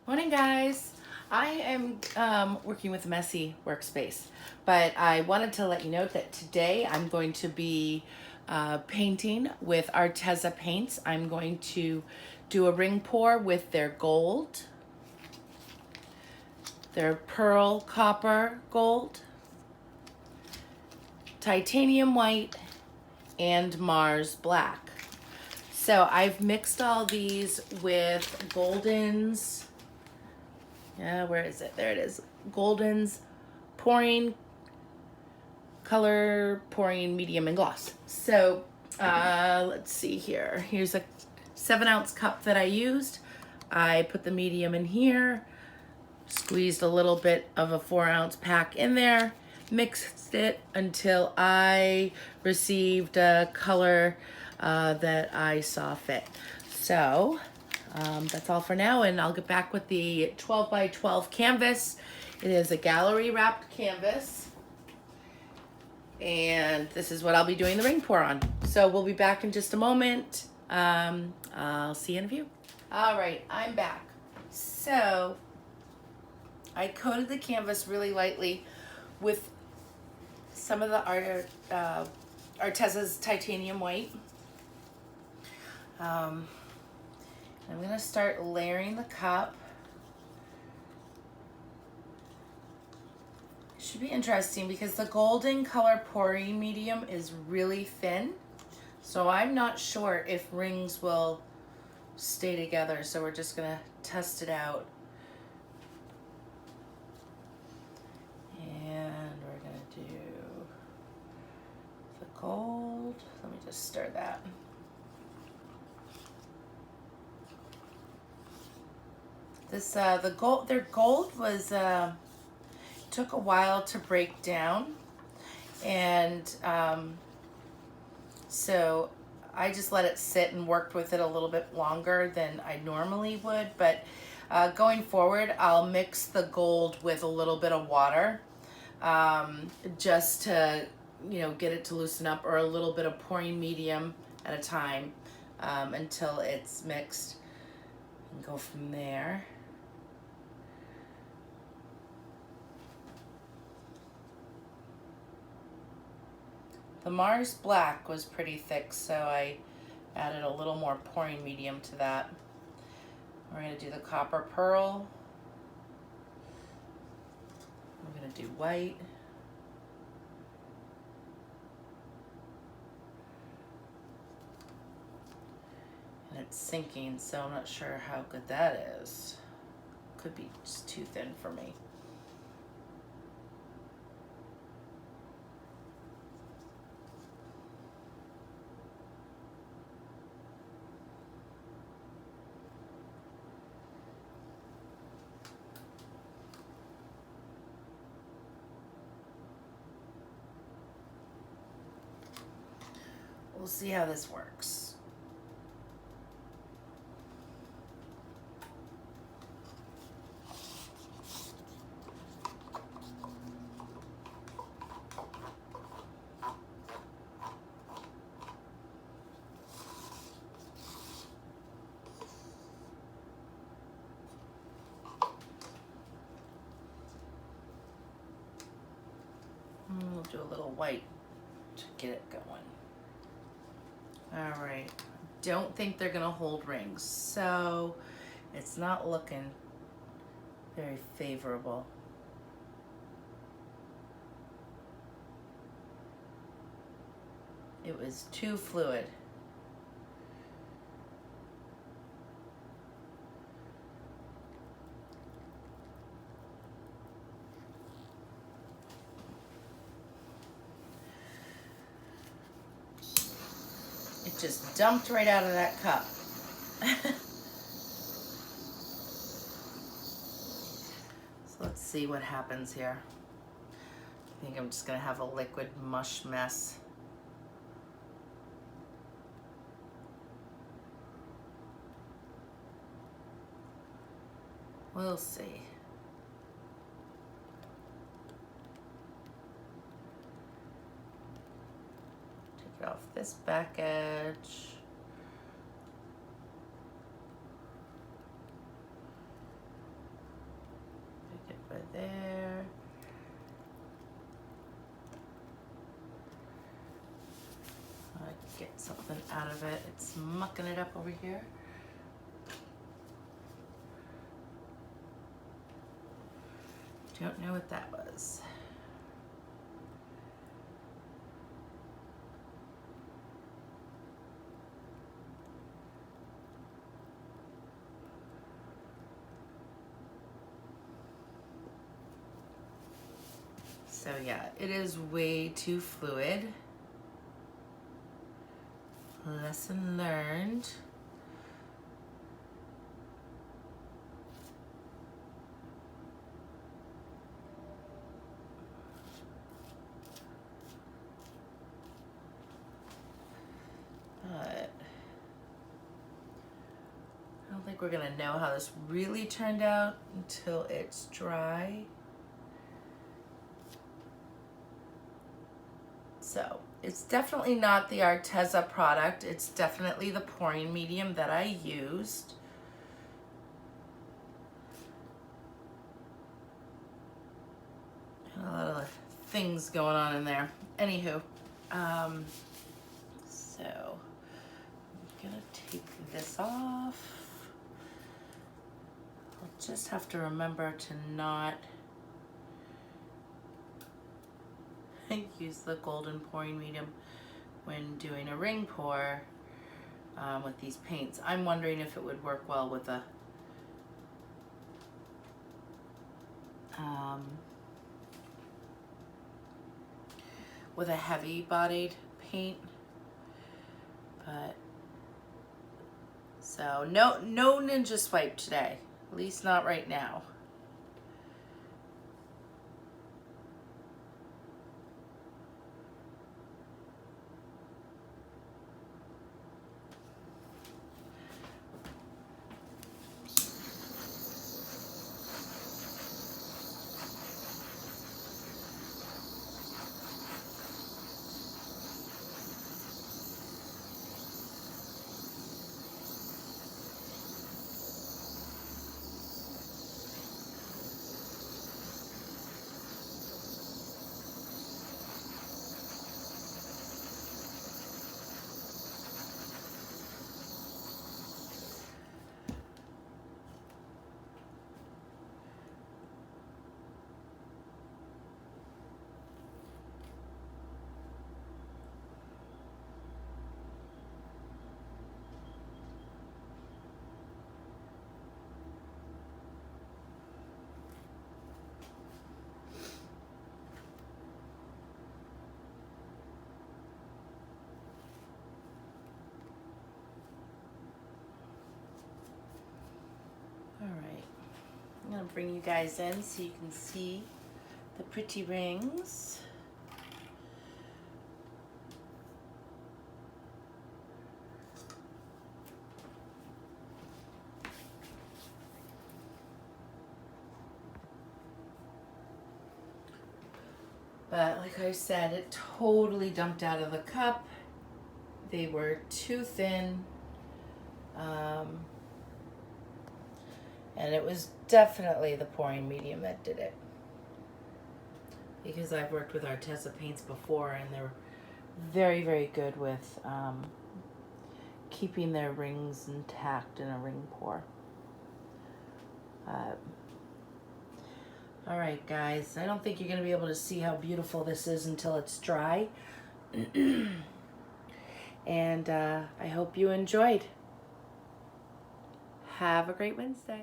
Morning, guys. I am working with a messy workspace, but I wanted to let you know that today I'm going to be painting with Arteza paints. I'm going to do a ring pour with their gold, their pearl copper gold, titanium white, and Mars black. So I've mixed all these with Golden's. Yeah, where is it? There it is. Golden's pouring color, pouring medium and gloss. So let's see here. Here's a 7-ounce cup that I used. I put the medium in here, squeezed a little bit of a 4-ounce pack in there, mixed it until I received a color that I saw fit. So that's all for now, and I'll get back with the 12 by 12 canvas. It is a gallery wrapped canvas, and this is what I'll be doing the ring pour on. So we'll be back in just a moment. I'll see you in a few. All right, I'm back. So I coated the canvas really lightly with some of the Arteza's titanium white. I'm gonna start layering the cup. It should be interesting because the golden color pouring medium is really thin. So I'm not sure if rings will stay together. So we're just gonna test it out. And we're gonna do the gold. Let me just stir that. This the gold. Their gold was took a while to break down, and so I just let it sit and worked with it a little bit longer than I normally would. But going forward, I'll mix the gold with a little bit of water, just to get it to loosen up, or a little bit of pouring medium at a time until it's mixed, and go from there. The Mars black was pretty thick, so I added a little more pouring medium to that. We're going to do the copper pearl. We're going to do white. And it's sinking, so I'm not sure how good that is. Could be just too thin for me. We'll see how this works. We'll do a little white to get it going. All right, don't think they're gonna hold rings, so it's not looking very favorable. It was too fluid. It just dumped right out of that cup. So let's see what happens here. I think I'm just gonna have a liquid mush mess. We'll see. Take it off this back edge. there. Get something out of it. It's mucking it up over here. Don't know what that was. So yeah, it is way too fluid. Lesson learned. But I don't think we're gonna know how this really turned out until it's dry. So it's definitely not the Arteza product. It's definitely the pouring medium that I used. A lot of things going on in there. Anywho, so I'm gonna take this off. I'll just have to remember to not use the golden pouring medium when doing a ring pour with these paints. I'm wondering if it would work well with a heavy bodied paint. But so no Ninja Swipe today, at least not right now. I'm gonna bring you guys in so you can see the pretty rings. But like I said, it totally dumped out of the cup. They were too thin. And it was definitely the pouring medium that did it. Because I've worked with Arteza paints before and they're very, very good with keeping their rings intact in a ring pour. All right, guys, I don't think you're going to be able to see how beautiful this is until it's dry. And I hope you enjoyed. Have a great Wednesday.